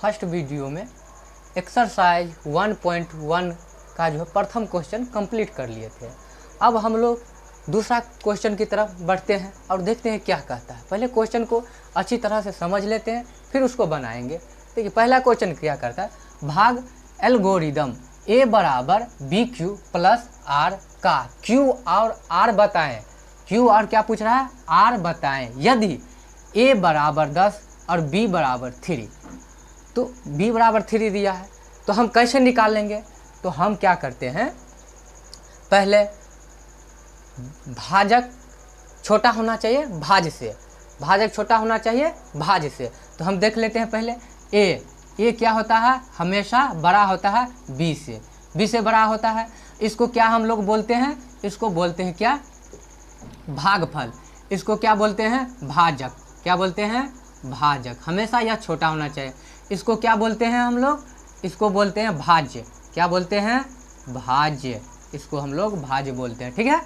First video में exercise 1.1 का जो है प्रथम क्वेश्चन कंप्लीट कर लिए थे। अब हम लोग दूसरा क्वेश्चन की तरफ बढ़ते हैं और देखते हैं क्या कहता है। पहले क्वेश्चन को अच्छी तरह से समझ लेते हैं, फिर उसको बनाएंगे। देखिए पहला क्वेश्चन क्या करता है, भाग एल्गोरिदम ए बराबर बी क्यू प्लस आर का क्यू और आर बताएं। क्यू और क्या पूछ रहा है, आर बताएं यदि ए बराबर 10 और बी बराबर 3। तो बी बराबर 3 दिया है, तो हम कैसे निकाल लेंगे। तो हम क्या करते हैं, पहले भाजक छोटा होना चाहिए भाज से, भाजक छोटा होना चाहिए भाज से। तो हम देख लेते हैं पहले ए क्या होता है, हमेशा बड़ा होता है बी से बड़ा होता है। इसको क्या हम लोग बोलते हैं, इसको बोलते हैं क्या, भागफल। इसको क्या बोलते हैं, भाजक। क्या बोलते हैं, भाजक। हमेशा यह छोटा होना चाहिए। इसको क्या बोलते हैं हम लोग, इसको बोलते हैं भाज्य। क्या बोलते हैं, भाज्य। इसको हम लोग भाज्य बोलते हैं, ठीक है।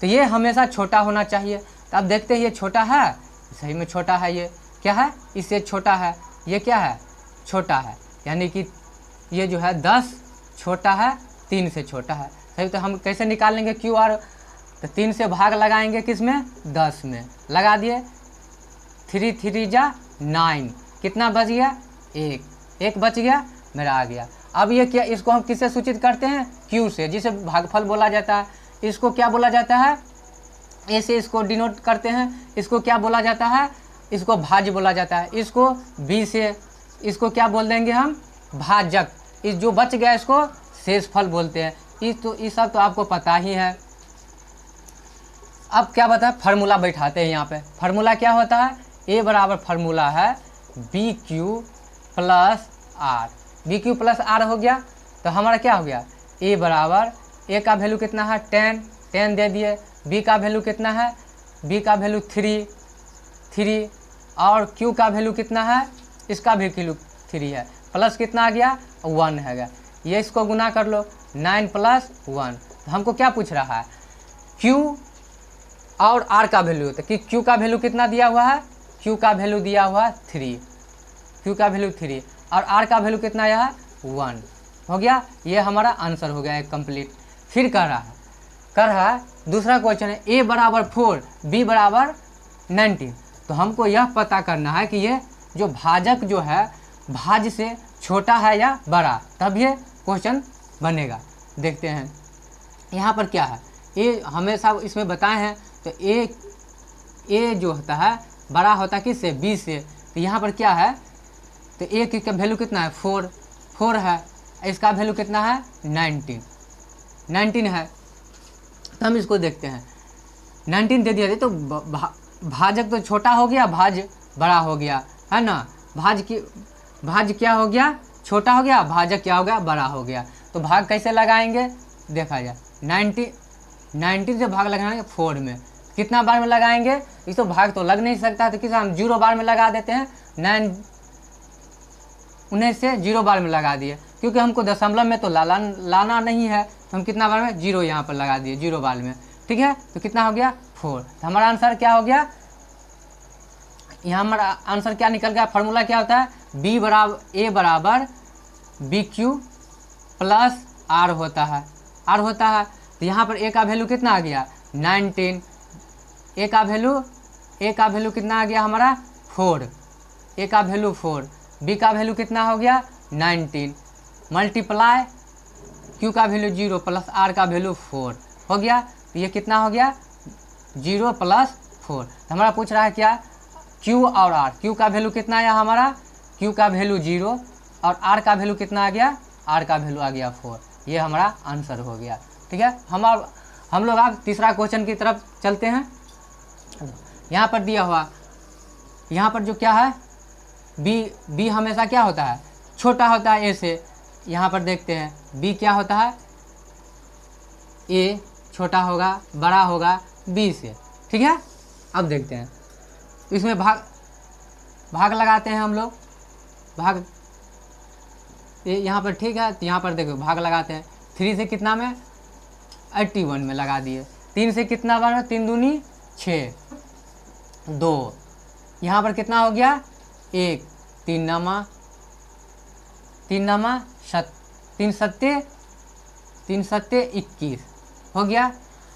तो ये हमेशा छोटा होना चाहिए। तो अब देखते हैं ये छोटा है, सही में छोटा है। ये क्या है, इससे छोटा है। ये क्या है, छोटा है, यानी कि ये जो है 10 छोटा है 3 से छोटा है, सही। तो हम कैसे निकाल लेंगे क्यू आर, तो 3 से भाग लगाएंगे किस में, 10 में लगा दिए। 3 3 जा 9, कितना बच गया, एक बच गया मेरा, आ गया। अब ये क्या, इसको हम किससे सूचित करते हैं, क्यू से, जिसे भागफल बोला जाता है। इसको क्या बोला जाता है, ए से इसको डिनोट करते हैं। इसको क्या बोला जाता है, इसको भाज्य बोला जाता है। इसको बी से, इसको क्या बोल देंगे हम, भाजक। इस जो बच गया इसको शेषफल बोलते हैं। इस सब तो आपको पता ही है। अब क्या बता, फार्मूला बैठाते हैं यहाँ पे। फार्मूला क्या होता है, ए बराबर फार्मूला है B Q plus R. B Q plus R हो गया, तो हमारा क्या हो गया, ए बराबर, ए का वैल्यू कितना है 10 दे दिए। बी का वैल्यू कितना है, बी का वैल्यू 3 और क्यू का वैल्यू कितना है, इसका भी वैल्यू 3 है। प्लस कितना आ गया, 1 है। ये इसको गुना कर लो, 9 + 1। तो हमको क्या पूछ रहा है, क्यू और आर का वैल्यू। तो कि क्यू का वैल्यू कितना दिया हुआ है, क्यू का वैल्यू दिया हुआ है 3, क्यू का वैल्यू 3 और आर का वैल्यू कितना आया है, 1 हो गया। ये हमारा आंसर हो गया एक कंप्लीट। फिर कर रहा है दूसरा क्वेश्चन है, ए बराबर 4 बी बराबर 19। तो हमको यह पता करना है कि ये जो भाजक जो है भाज्य से छोटा है या बड़ा, तब ये क्वेश्चन बनेगा। देखते हैं यहाँ पर क्या है, ए हमेशा इसमें बताए हैं। तो ए जो होता है बड़ा होता है किससे, बी से। तो यहाँ पर क्या है, तो ए की वैल्यू कितना है, 4 है। इसका वैल्यू कितना है, 19 है। तो हम इसको देखते हैं, 19 दे दिया। तो भाजक तो छोटा हो गया, भाज बड़ा हो गया, है ना। भाज क्या हो गया, छोटा हो गया, भाजक क्या हो गया, बड़ा हो गया। तो भाग कैसे लगाएंगे, देखा जाए 19 से भाग लगाएंगे 4 में, कितना बार में लगाएंगे, इस तो भाग तो लग नहीं सकता। तो किस हम 0 बार में लगा देते हैं, 19 से 0 बार में लगा दिए, क्योंकि हमको दशमलव में तो लाना नहीं है। तो हम कितना बार में, 0 यहाँ पर लगा दिए 0 बार में, ठीक है। तो कितना हो गया, 4। तो हमारा आंसर क्या हो गया, यहाँ हमारा आंसर क्या निकल गया। फार्मूला क्या होता है, ए बराबर बी क्यू प्लस आर होता है, तो यहाँ पर ए का वैल्यू कितना आ गया, 19। ए का वैल्यू कितना आ गया हमारा, 4। ए का वैल्यू 4, बी का वैल्यू कितना हो गया, 19 मल्टीप्लाई क्यू का वैल्यू 0 प्लस आर का वैल्यू 4 हो गया। तो ये कितना हो गया, 0 + 4। तो हमारा पूछ रहा है क्या, क्यू और आर। क्यू का वैल्यू कितना आया हमारा, क्यू का वैल्यू 0 और आर का वैल्यू कितना आ गया, आर का वैल्यू आ गया 4। ये हमारा आंसर हो गया, ठीक है। हम लोग अब तीसरा क्वेश्चन की तरफ चलते हैं। यहाँ पर दिया हुआ, यहाँ पर जो क्या है, बी हमेशा क्या होता है, छोटा होता है ए से। यहाँ पर देखते हैं बी क्या होता है, ए छोटा होगा बड़ा होगा बी से, ठीक है। अब देखते हैं इसमें भाग लगाते हैं हम लोग, भाग यहाँ पर, ठीक है। तो यहाँ पर देखो भाग लगाते हैं, 3 से कितना में, 81 में लगा दिए। 3 से कितना बार में, 3 दूनी 6, 2। यहाँ पर कितना हो गया, 1, 3 नामा तीन सत्ते 21 हो गया।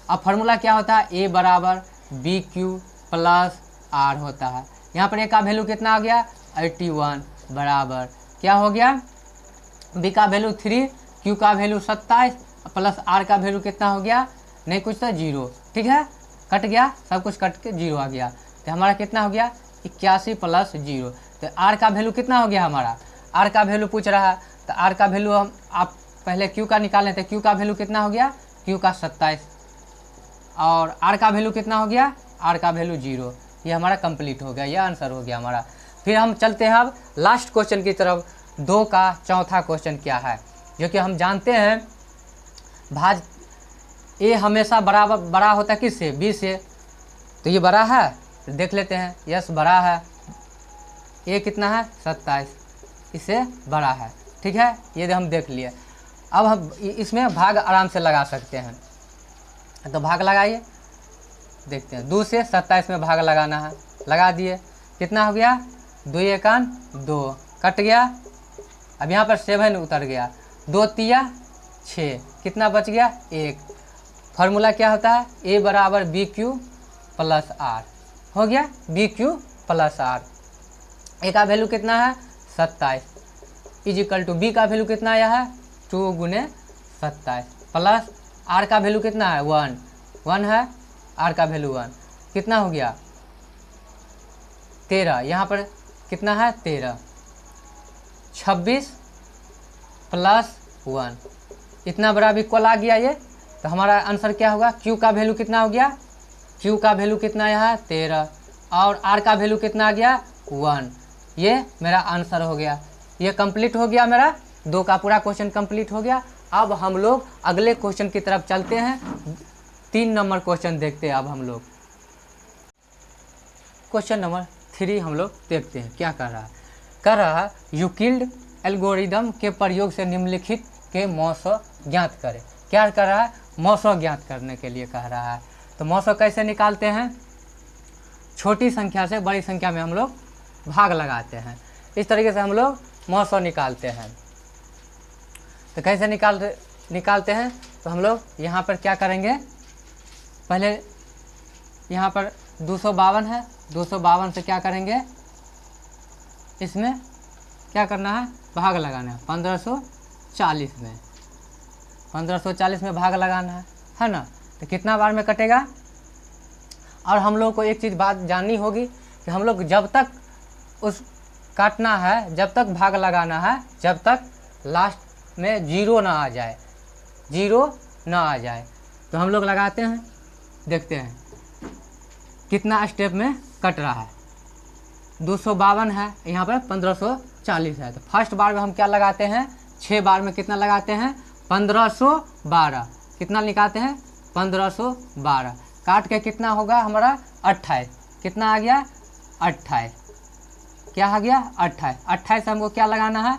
अब फार्मूला क्या होता है, ए बराबर बी क्यू प्लस आर होता है। यहाँ पर ए का वैल्यू कितना आ गया 81 बराबर क्या हो गया, बी का वैल्यू 3, क्यू का वैल्यू 27 प्लस आर का वैल्यू कितना हो गया, नहीं कुछ तो 0। ठीक है, कट गया, सब कुछ कट के 0 आ गया। तो हमारा कितना हो गया 81 प्लस 0। तो आर का वैल्यू कितना हो गया हमारा, आर का वैल्यू पूछ रहा है, तो आर का वैल्यू हम आप पहले क्यू का निकाल लेते हैं। क्यू का वैल्यू कितना हो गया, क्यू का 27 और आर का वैल्यू कितना हो गया, आर का वैल्यू 0। ये हमारा कंप्लीट हो गया, ये आंसर हो गया हमारा। फिर हम चलते हैं अब लास्ट क्वेश्चन की तरफ। 2 का चौथा क्वेश्चन क्या है, जो कि हम जानते हैं भाज ए हमेशा बड़ा होता है किससे, बी से। तो ये बड़ा है, तो देख लेते हैं, यस बड़ा है। ए कितना है 27, इससे बड़ा है। ठीक है, ये हम देख लिए। अब हम इसमें भाग आराम से लगा सकते हैं, तो भाग लगाइए, देखते हैं। 2 से 27 में भाग लगाना है, लगा दिए, कितना हो गया 2 एकान 2, कट गया। अब यहाँ पर 7 उतर गया, 2 तिया 6, कितना बच गया 1। फार्मूला क्या होता है, ए बराबर बी क्यू प्लस आर हो गया, बी क्यू प्लस आर। ए का वैल्यू कितना है 27 इजिकल टू बी का वैल्यू कितना आया है 2 गुने 27 प्लस आर का वैल्यू कितना है 1 है, आर का वैल्यू 1 कितना हो गया 13। यहाँ पर कितना है 13, 26 प्लस 1 इतना बड़ा भी इक्वल आ गया ये। तो हमारा आंसर क्या होगा, क्यू का वैल्यू कितना हो गया, क्यू का वैल्यू कितना आया है 13 और आर का वैल्यू कितना आ गया 1। ये मेरा आंसर हो गया, ये कंप्लीट हो गया मेरा 2 का पूरा क्वेश्चन कंप्लीट हो गया। अब हम लोग अगले क्वेश्चन की तरफ चलते हैं। 3 नंबर क्वेश्चन देखते हैं। अब हम लोग क्वेश्चन नंबर 3 हम लोग देखते हैं क्या कर रहा है यूक्लिड एल्गोरिदम के प्रयोग से निम्नलिखित के मौसो ज्ञात करें। क्या कर रहा है, मौसो ज्ञात करने के लिए कह रहा है। तो मौसो कैसे निकालते हैं, छोटी संख्या से बड़ी संख्या में हम लोग भाग लगाते हैं, इस तरीके से हम लोग मौसो निकालते हैं। तो कैसे निकालते हैं, तो हम लोग यहाँ पर क्या करेंगे, पहले यहाँ पर 252 है, 252 से क्या करेंगे, इसमें क्या करना है भाग लगाना है 1540 में, 1540 में भाग लगाना है ना। तो कितना बार में कटेगा। और हम लोग को एक चीज़ बात जाननी होगी कि हम लोग जब तक उस काटना है, जब तक भाग लगाना है, जब तक लास्ट में 0 ना आ जाए, 0 ना आ जाए। तो हम लोग लगाते हैं, देखते हैं कितना स्टेप में कट रहा है। 252 है, यहाँ पर 1540 है। तो फर्स्ट बार में हम क्या लगाते हैं, 6 बार में कितना लगाते हैं 1512, कितना निकालते हैं 1512, काट के कितना होगा हमारा 28, कितना आ गया 28, क्या आ गया 28। 28 हमको क्या लगाना है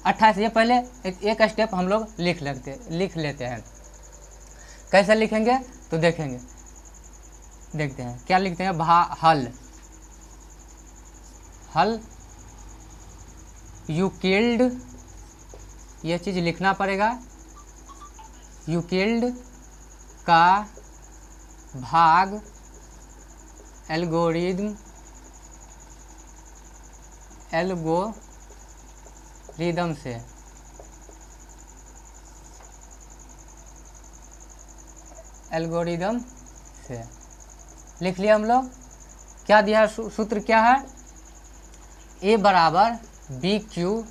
28, ये पहले एक स्टेप हम लोग लिख लेते हैं। कैसे लिखेंगे तो देखेंगे, देखते हैं क्या लिखते हैं, हल यूक्लिड, ये चीज़ लिखना पड़ेगा, यूक्लिड का भाग एल्गोरिदम से लिख लिया हम लोग। क्या दिया सूत्र क्या है, ए बराबर बी क्यू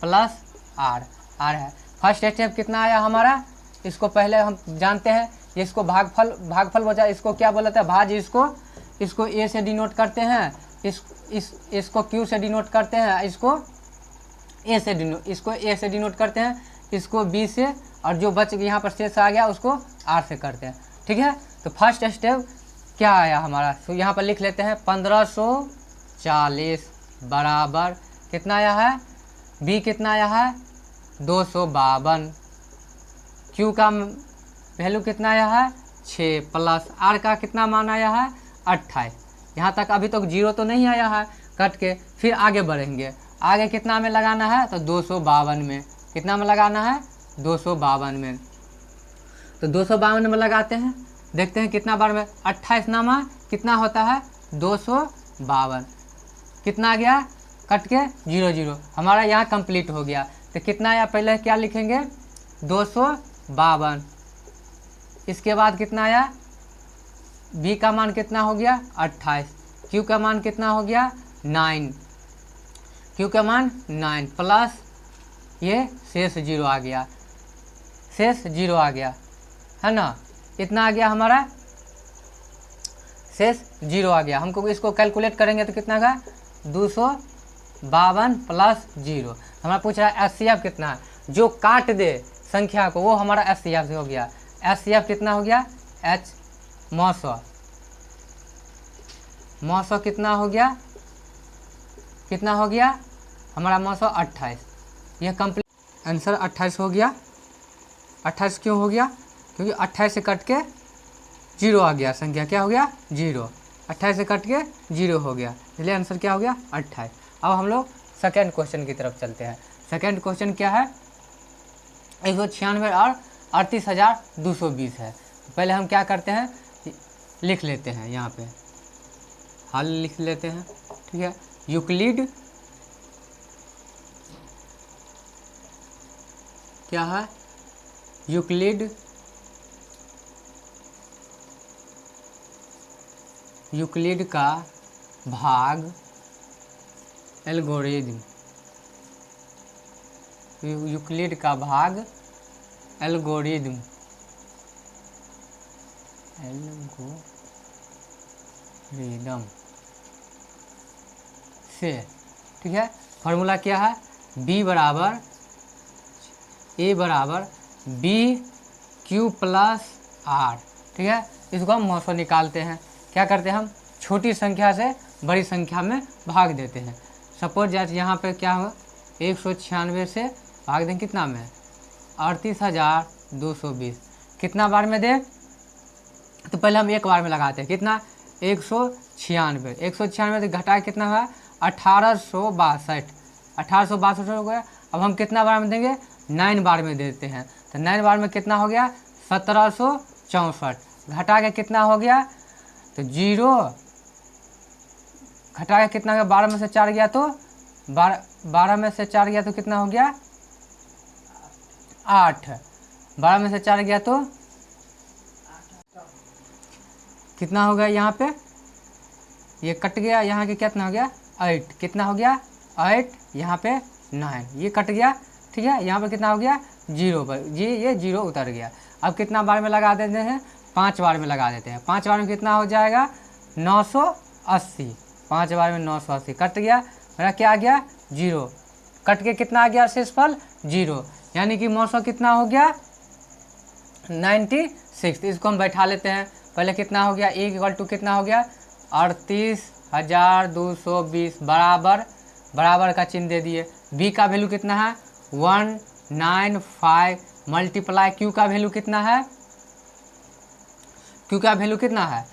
प्लस आर है। फर्स्ट स्टेप कितना आया हमारा, इसको पहले हम जानते हैं, इसको भागफल बचा, इसको क्या बोला था भाज, इसको ए से डिनोट करते हैं, इसको क्यू से डिनोट करते हैं, इसको ए से डिनोट करते हैं, इसको बी से, और जो बच यहाँ पर शेष आ गया उसको आर से करते हैं। ठीक है, तो फर्स्ट स्टेप क्या आया हमारा, तो यहाँ पर लिख लेते हैं 1540 बराबर कितना आया है, बी कितना आया है 252, क्यू का वैल्यू कितना आया है 6 प्लस आर का कितना मान आया है 28। यहाँ तक अभी तक 0 तो नहीं आया है, कट के फिर आगे बढ़ेंगे, आगे कितना में लगाना है, तो 252 में। कितना में लगाना है, 252 में। तो 252 में लगाते हैं, देखते हैं कितना बार में। 28 नामा कितना होता है, 252। कितना आ गया, कट के 0 0, हमारा यहाँ कंप्लीट हो गया। तो कितना आया, पहले क्या लिखेंगे, 252। इसके बाद कितना आया, बी का मान कितना हो गया, 28। क्यू का मान कितना हो गया, 9। क्यू का मान 9 प्लस ये शेष 0 आ गया, शेष 0 आ गया, है ना। इतना आ गया हमारा, शेष 0 आ गया। हमको इसको कैलकुलेट करेंगे तो कितना का, 252 प्लस 0। हमारा पूछ रहा है एचसीएफ कितना है, जो काट दे संख्या को वो हमारा एचसीएफ हो गया। एचसीएफ कितना हो गया, मौसौ कितना हो गया, कितना हो गया हमारा 928। यह कंप्लीट आंसर 28 हो गया। 28 क्यों हो गया, क्योंकि 28 से कट के 0 आ गया, संख्या क्या हो गया, 0। 28 से कट के 0 हो गया, इसलिए आंसर क्या हो गया, 28। अब हम लोग सेकेंड क्वेश्चन की तरफ चलते हैं। सेकेंड क्वेश्चन क्या है, 196 और 38,220 है। पहले हम क्या करते हैं, लिख लेते हैं, यहाँ पे हल लिख लेते हैं, ठीक है। यूक्लिड क्या है, यूक्लिड का भाग एल्गोरिदम, यूक्लिड का भाग एल्गोरिदम से, ठीक है। फार्मूला क्या है, b बराबर a बराबर बी क्यू प्लस आर, ठीक है। इसको हम मौसम निकालते हैं, क्या करते हैं, हम छोटी संख्या से बड़ी संख्या में भाग देते हैं। सपोज जैसे यहाँ पे क्या हुआ, 196 से भाग दें कितना में, 38,220। कितना बार में दे, तो पहले हम एक बार में लगाते हैं, कितना, 196। 196 से घटा कितना हुआ, 1862। 1862 हो गया। अब हम कितना बार में देंगे, 9 बार में देते हैं, तो 9 बार में कितना हो गया, 1764। घटा के कितना हो गया, तो 0 घटा के कितना हो गया, 12 में से 4 गया तो 12 में से 4 गया तो कितना हो गया, 8। 12 में से 4 गया तो कितना हो गया, यहाँ पे ये कट गया, यहाँ के कितना हो गया, 8। कितना हो गया, 8, यहाँ पे 9, ये कट गया, ठीक है। यहाँ पे कितना हो गया, 0 पर जी, ये 0 उतर गया। अब कितना बार में लगा देते हैं, 5 बार में लगा देते हैं। 5 बार में कितना हो जाएगा, 980। 5 बार में 980 कट गया, मेरा क्या आ गया, 0। कट के कितना आ गया, शेषफल 0, यानी कि 900 कितना हो गया, 96। इसको हम बैठा लेते हैं। पहले कितना हो गया, ए इक्वल टू कितना हो गया, 38,220 बराबर का चिन्ह दे दिए। बी का वैल्यू कितना है, 195 मल्टीप्लाई क्यू का वैल्यू कितना है, क्यू का वैल्यू कितना है,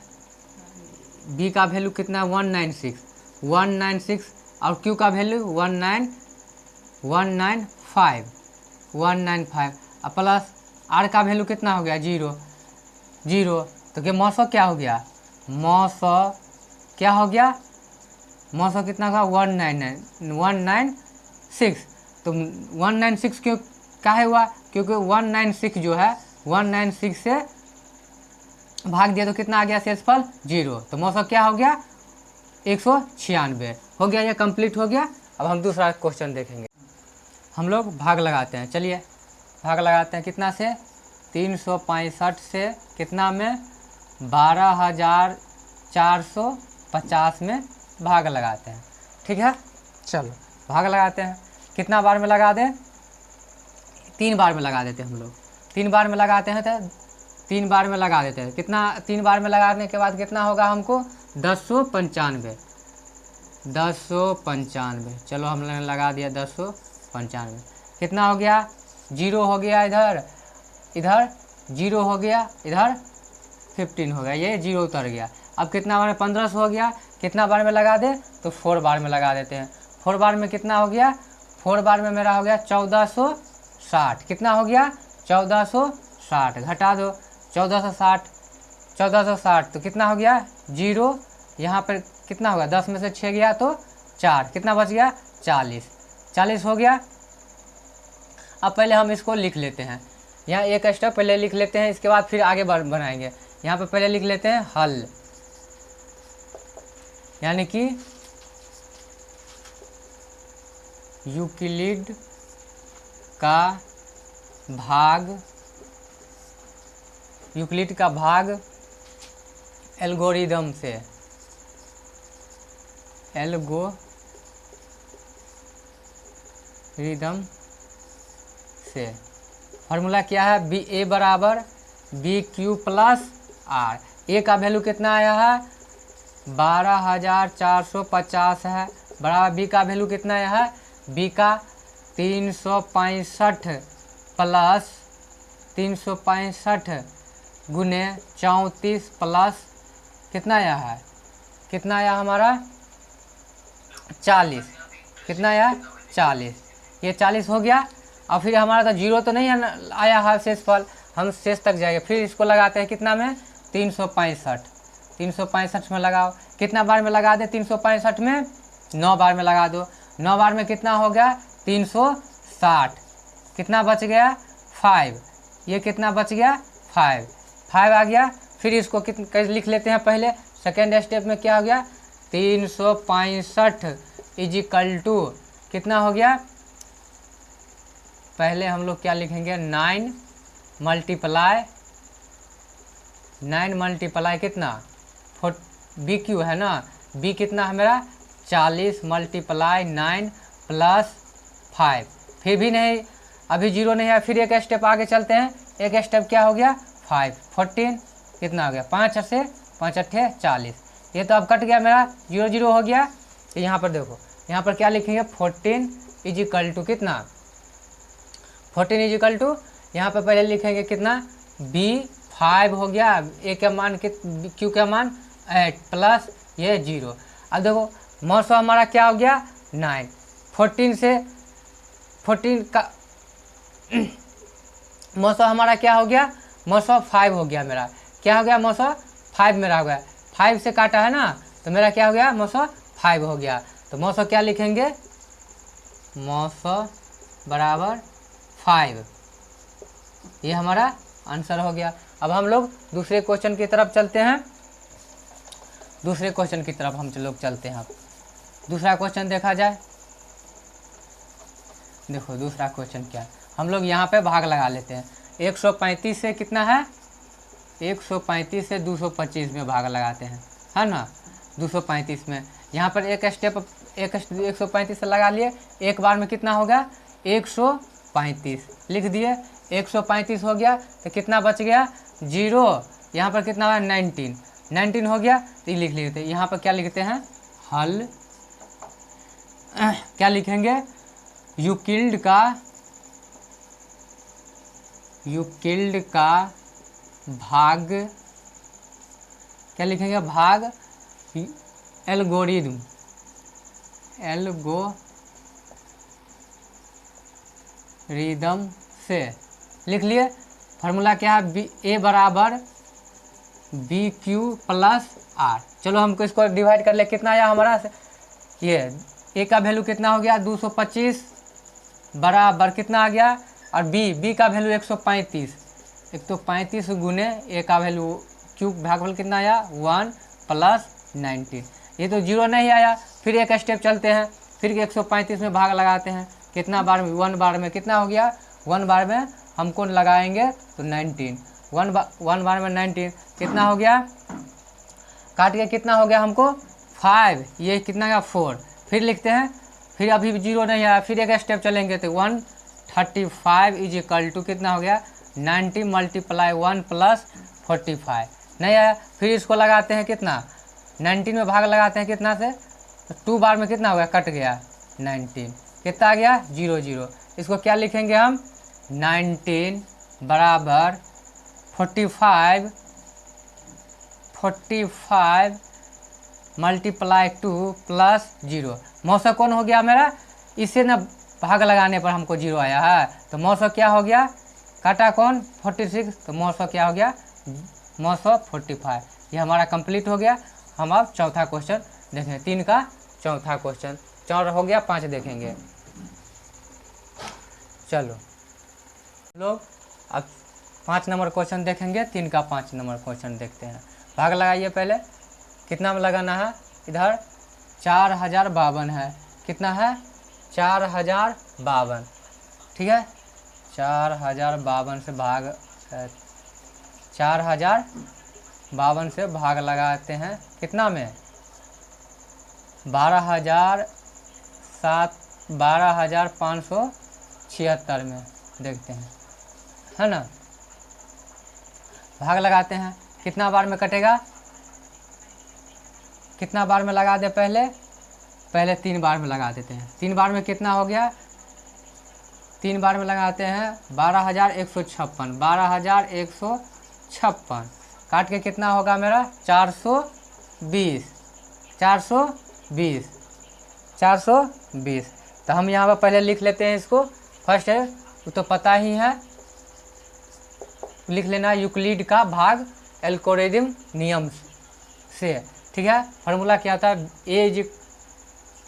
बी का वैल्यू कितना है, 196 और क्यू का वैल्यू 195 और प्लस आर का वैल्यू कितना हो गया, 0। तो क्या 900 क्या हो गया, 900 क्या हो गया, 900 कितना होगा, 196। तो 196 क्यों काहे हुआ, क्योंकि 196 जो है 196 से भाग दिया तो कितना आ गया, शेषफल 0। तो 900 क्या हो गया, 196 हो गया। ये कंप्लीट हो गया। अब हम दूसरा क्वेश्चन देखेंगे। हम लोग भाग लगाते हैं, चलिए भाग लगाते हैं, कितना से, 365 से कितना में, 12,450 में भाग लगाते हैं, ठीक है। चलो भाग लगाते हैं, कितना बार में लगा दें, 3 बार में लगा देते हैं हम लोग। 3 बार में लगाते हैं तो 3 बार में लगा देते हैं, कितना, 3 बार में लगाने के बाद कितना होगा हमको, 1095। चलो हमने लगा दिया 1095। कितना हो गया, 0 हो गया, इधर 0 हो गया, इधर 15 हो गया, ये 0 उतर गया। अब कितना बार में, 1500 हो गया। कितना बार में लगा दे, तो 4 बार में लगा देते हैं। 4 बार में कितना हो गया, 4 बार में मेरा हो गया 1460। कितना हो गया 1460, घटा दो 1460 तो कितना हो गया 0, यहाँ पर कितना होगा 10 में से 6 गया तो 4, कितना बच गया 40 हो गया। अब पहले हम इसको लिख लेते हैं, यहाँ एक स्टेप पहले लिख लेते हैं, इसके बाद फिर आगे बनाएंगे। यहाँ पे पहले लिख लेते हैं हल, यानी कि यूक्लिड का भाग एल्गोरिदम से फार्मूला क्या है, बी ए बराबर बी क्यू प्लस आर। ए का वैल्यू कितना आया है 12,450 है, बराबर बी का वैल्यू कितना आया है, बी का 365 प्लस 365 गुने 34 प्लस कितना आया है, कितना आया हमारा 40, कितना आया 40, ये 40 हो गया। और फिर हमारा तो 0 तो नहीं आया है शेषफल, हम शेष तक जाएंगे, फिर इसको लगाते हैं कितना में 365 में लगाओ, कितना बार में लगा दे 365 में 9 बार में लगा दो, 9 बार में कितना हो गया 360, कितना बच गया 5, ये कितना बच गया 5 आ गया। फिर इसको कितना लिख लेते हैं, पहले सेकेंड स्टेप में क्या हो गया 365 इजिकल टू कितना हो गया, पहले हम लोग क्या लिखेंगे 9 मल्टीप्लाई कितना बी क्यू है ना, बी कितना है मेरा 40 मल्टीप्लाई 9 प्लस 5, फिर भी नहीं, अभी 0 नहीं है, फिर एक स्टेप आगे चलते हैं, एक स्टेप क्या हो गया 5 14 कितना हो गया 5 से 5 अट्ठे 40, ये तो अब कट गया मेरा 0 हो गया। तो यहाँ पर देखो, यहाँ पर क्या लिखेंगे 14 इजिकल टू कितना 14 इजिकल टू, यहाँ पर पहले लिखेंगे कितना बी 5 हो गया, ए का मान क्यू का मान 8 प्लस ये 0। अब देखो मौसम हमारा क्या हो गया 9, 14 से 14 का मौसम हमारा क्या हो गया, मौसम 5 हो गया मेरा, क्या हो गया मौसम 5 मेरा हो गया, 5 से काटा है ना तो मेरा क्या हो गया मौसम 5 हो गया। तो मौसम क्या लिखेंगे, मौसम बराबर 5, ये हमारा आंसर हो गया। अब हम लोग दूसरे क्वेश्चन की तरफ चलते हैं, दूसरे क्वेश्चन की तरफ हम लोग चलते हैं। दूसरा क्वेश्चन देखा जाए, देखो दूसरा क्वेश्चन क्या है, हम लोग यहाँ पे भाग लगा लेते हैं, 135 से कितना है 135 से 225 में भाग लगाते हैं, है ना 235 में, यहाँ पर एक स्टेप 135 से लगा लिए, एक बार में कितना होगा 135 लिख दिए, 135 हो गया तो कितना बच गया 0, यहाँ पर कितना हुआ 19 हो गया, तो ये लिख लेते हैं। यहाँ पर क्या लिखते हैं हल, क्या लिखेंगे यूक्लिड का भाग, क्या लिखेंगे भाग एल्गोरिदम से, लिख लिए। फार्मूला क्या है बी ए बराबर बी क्यू प्लस आर। चलो हमको इसको डिवाइड कर ले, कितना आया हमारा, ये ए का वैल्यू कितना हो गया 225 बराबर कितना आ गया, और बी का वैल्यू 135 गुने ए का वैल्यू क्यू भागफल कितना आया 1 प्लस 19, ये तो 0 नहीं आया। फिर एक स्टेप चलते हैं, फिर 135 में भाग लगाते हैं, कितना बार में 1 बार में कितना हो गया 1 बार में हमको लगाएंगे तो 19, 1 बार में 19 कितना हो गया, काट के कितना हो गया हमको 5, ये कितना गया 4, फिर लिखते हैं, फिर अभी 0 नहीं आया, फिर एक स्टेप चलेंगे तो 135 इजिकल टू कितना हो गया 90 मल्टीप्लाई 1 प्लस 45 नहीं आया। फिर इसको लगाते हैं कितना 19 में भाग लगाते हैं कितना से, तो 2 बार में कितना हो गया कट गया 19, कितना आ गया 0। इसको क्या लिखेंगे हम 19 बराबर 45 मल्टीप्लाई 2 प्लस 0। मौसम कौन हो गया मेरा, इससे ना भाग लगाने पर हमको 0 आया है, तो मौसम क्या हो गया, काटा कौन 46, तो मौसम क्या हो गया मौसम 45। ये हमारा कंप्लीट हो गया। हम अब चौथा क्वेश्चन देखेंगे, 3 का चौथा क्वेश्चन, 4 हो गया, 5 देखेंगे। चलो लोग अब 5 नंबर क्वेश्चन देखेंगे, 3 का 5 नंबर क्वेश्चन देखते हैं। भाग लगाइए पहले, कितना में लगाना है, इधर 4052 है, कितना है 4052, ठीक है 4052 से भाग 4052 से भाग लगाते हैं कितना में 12,576 में देखते हैं, है ना। भाग लगाते हैं, कितना बार में कटेगा, कितना बार में लगा दे, पहले 3 बार में लगा देते हैं। 3 बार में कितना हो गया, 3 बार में लगाते हैं 12,156, 12,156 काट के कितना होगा मेरा 420, 420। तो हम यहाँ पर पहले लिख लेते हैं इसको, फर्स्ट है वो तो पता ही है, लिख लेना यूक्लिड का भाग एल्गोरिथम नियम से, ठीक है। फार्मूला क्या था, A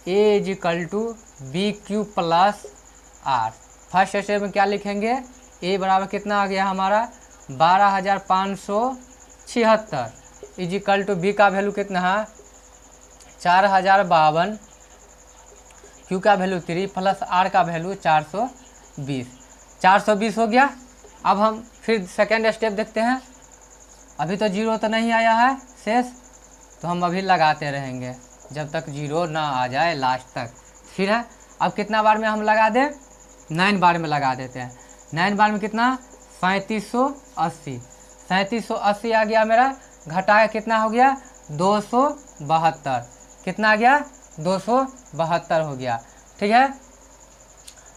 is equal to B Q plus R. First step में क्या लिखेंगे, ए बराबर कितना आ गया हमारा 12,576 इज इक्वल टू बी का वैल्यू कितना है 4052, क्यू का वैल्यू 3 प्लस आर का वैल्यू 420 हो गया। अब हम फिर सेकेंड स्टेप देखते हैं, अभी तो 0 तो नहीं आया है शेष, तो हम अभी लगाते रहेंगे जब तक 0 ना आ जाए लास्ट तक। फिर है अब कितना बार में हम लगा दें, 9 बार में लगा देते हैं। 9 बार में कितना 3780 आ गया मेरा, घटाया कितना हो गया 272, कितना आ गया 272 हो गया, ठीक है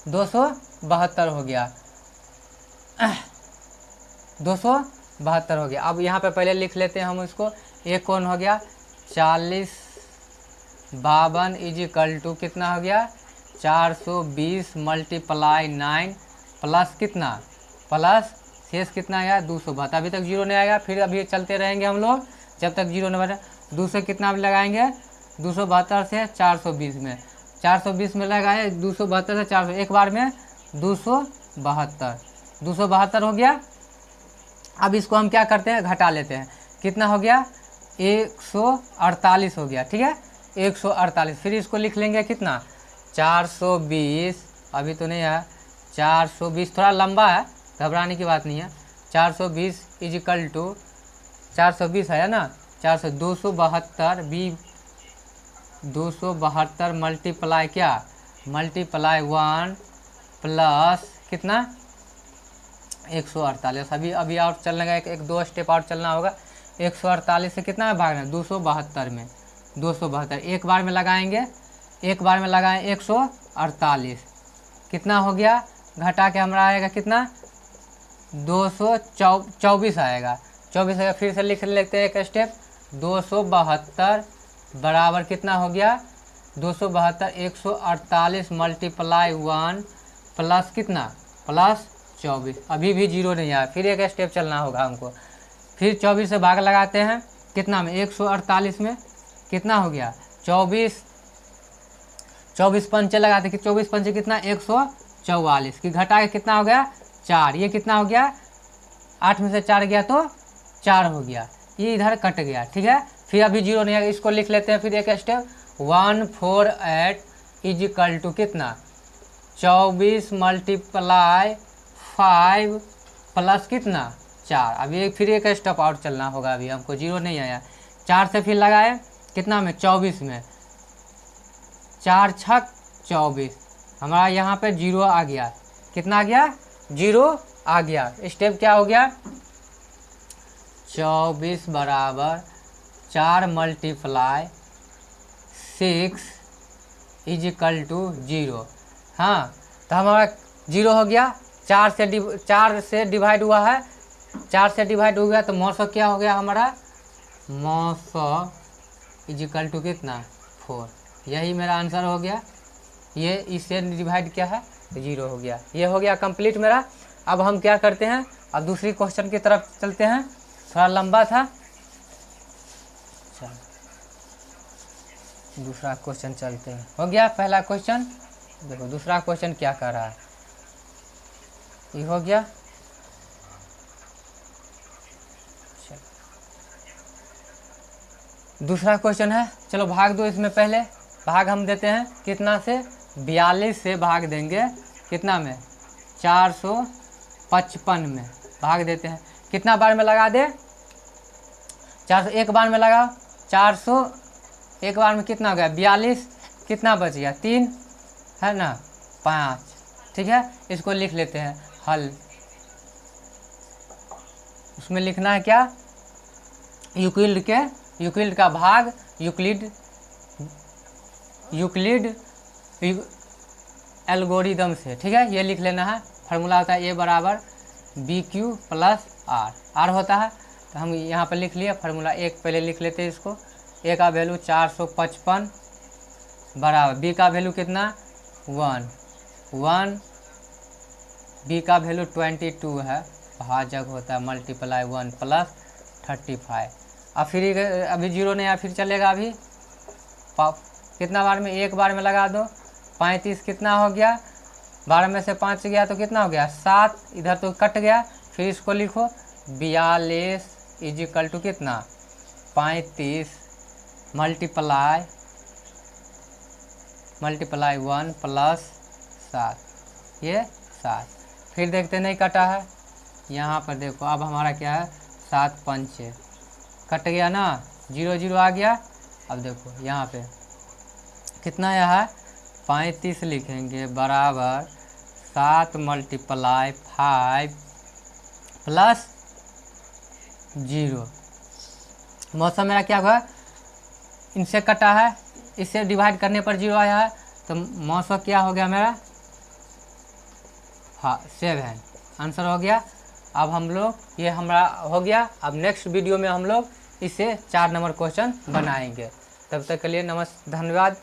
272 हो गया 272 हो गया। अब यहाँ पे पहले लिख लेते हैं हम इसको, एक कौन हो गया 4052 इज इक्वल टू कितना हो गया 420 मल्टीप्लाई 9 प्लस कितना प्लस शेष कितना आया 272, अभी तक 0 नहीं आएगा, फिर अभी चलते रहेंगे हम लोग जब तक 0 नहीं बने। 2 से कितना भी लगाएंगे 272 से 420 में, 420 में लगाए 272 से 400, एक बार में 272 हो गया। अब इसको हम क्या करते हैं घटा लेते हैं, कितना हो गया 148 हो गया, ठीक है 148। फिर इसको लिख लेंगे कितना 420, अभी तो नहीं है 420, थोड़ा लंबा है घबराने की बात नहीं है। 420 इज इक्वल टू 420 है ना 272 मल्टीप्लाई क्या मल्टीप्लाई 1 प्लस कितना 148। अभी और चलने का एक 2 स्टेप और चलना होगा। 148 से कितना में भागना 272 में 272 एक बार में लगाएंगे, एक बार में लगाएं 148, कितना हो गया घटा के हमारा आएगा कितना 224 आएगा 24 आएगा। फिर से लिख लेते हैं एक स्टेप 272 बराबर कितना हो गया 272 148 मल्टीप्लाई 1 प्लस कितना प्लस 24, अभी भी 0 नहीं आया, फिर एक स्टेप चलना होगा हमको। फिर 24 से भाग लगाते हैं कितना में 148 में, कितना हो गया 24 पंचे लगाते कि 24 पंचे कितना 144 की घटा के कितना हो गया 4, ये कितना हो गया 8 में से 4 गया तो 4 हो गया, ये इधर कट गया, ठीक है। फिर अभी 0 नहीं है, इसको लिख लेते हैं फिर एक स्टेप 148 इज इक्वल टू कितना 24 मल्टीप्लाई 5 प्लस कितना 4। अभी फिर एक स्टेप और चलना होगा, अभी हमको 0 नहीं आया। 4 से फिर लगाए कितना में 24 में 4 छक 24, हमारा यहाँ पे 0 आ गया, कितना आ गया 0 आ गया। स्टेप क्या हो गया 24 बराबर 4 मल्टीप्लाई 6 इज इक्वल टू 0। हाँ तो हमारा 0 हो गया, 4 से डिवाइड हुआ है, 4 से डिवाइड हो गया तो मौसम क्या हो गया हमारा मौसम इज इक्वल टू कितना 4। यही मेरा आंसर हो गया। ये इससे डिवाइड क्या है 0 हो गया। ये हो गया कंप्लीट मेरा। अब हम क्या करते हैं, अब दूसरी क्वेश्चन की तरफ चलते हैं, थोड़ा लंबा था। चलो दूसरा क्वेश्चन चलते हैं। हो गया पहला क्वेश्चन। देखो दूसरा क्वेश्चन क्या कर रहा है, ये हो गया। दूसरा क्वेश्चन है, चलो भाग दो इसमें। पहले भाग हम देते हैं कितना से, 42 से भाग देंगे कितना में 455 में भाग देते हैं। कितना बार में लगा दे 400, एक बार में लगाओ 400, एक बार में कितना हो गया 42, कितना बच गया 3 है ना 5। ठीक है, इसको लिख लेते हैं हल। उसमें लिखना है क्या, यूक्लिड का भाग, यूक्लिड एल्गोरिदम से। ठीक है, ये लिख लेना है। फार्मूला होता है ए बराबर BQ प्लस आर होता है। तो हम यहाँ पर लिख लिए फार्मूला। एक पहले लिख लेते हैं इसको। ए का वैल्यू 455 बराबर बी का वैल्यू कितना 1, बी का वैल्यू 22 है, भाजक होता है मल्टीप्लाई 1 प्लस 35। अब फिर अभी 0 नहीं आया, फिर चलेगा अभी कितना बार में, एक बार में लगा दो 35, कितना हो गया 12 में से 5 गया तो कितना हो गया 7, इधर तो कट गया। फिर इसको लिखो 42 इज इक्वल टू कितना 35 मल्टीप्लाई 1 प्लस 7, ये 7। फिर देखते नहीं कटा है, यहाँ पर देखो अब हमारा क्या है 7 5 कट गया ना, 0 0 आ गया। अब देखो यहाँ पे कितना यह है 35 लिखेंगे बराबर 7 मल्टीप्लाई 5 प्लस 0। मौसम मेरा क्या हुआ, इनसे कटा है, इससे डिवाइड करने पर 0 आया है, तो मौसम क्या हो गया मेरा 7 आंसर हो गया। अब हम लोग ये हमारा हो गया। अब नेक्स्ट वीडियो में हम लोग इससे 4 नंबर क्वेश्चन बनाएंगे। तब तक के लिए धन्यवाद।